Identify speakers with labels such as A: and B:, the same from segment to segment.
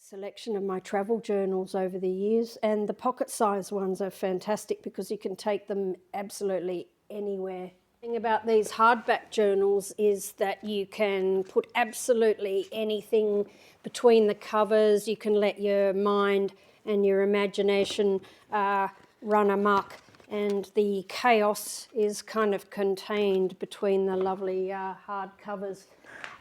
A: Selection of my travel journals over the years, and the pocket size ones are fantastic because you can take them absolutely anywhere. The thing about these hardback journals is that you can put absolutely anything between the covers. You can let your mind and your imagination run amok, and the chaos is kind of contained between the lovely hard covers.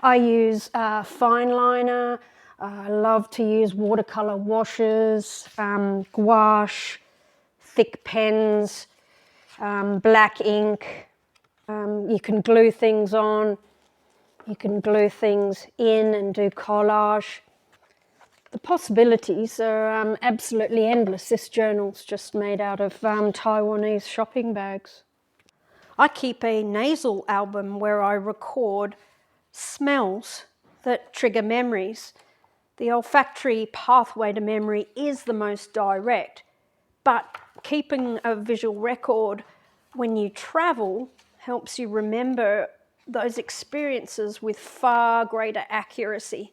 A: I use fine liner. I love to use watercolour washes, gouache, thick pens, black ink. You can glue things on, you can glue things in and do collage. The possibilities are absolutely endless. This journal's just made out of Taiwanese shopping bags. I keep a nasal album where I record smells that trigger memories. The olfactory pathway to memory is the most direct, but keeping a visual record when you travel helps you remember those experiences with far greater accuracy.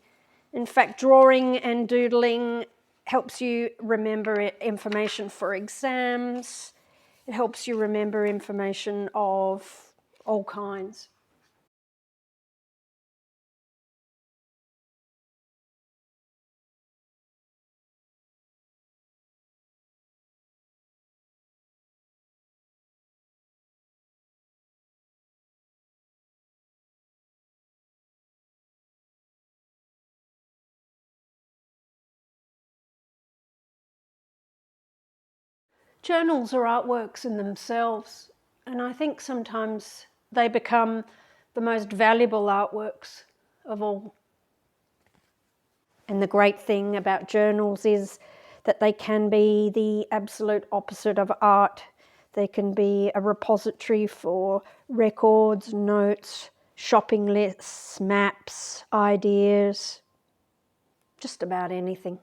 A: In fact, drawing and doodling helps you remember information for exams. It helps you remember information of all kinds. Journals are artworks in themselves, and I think sometimes they become the most valuable artworks of all. And the great thing about journals is that they can be the absolute opposite of art. They can be a repository for records, notes, shopping lists, maps, ideas, just about anything.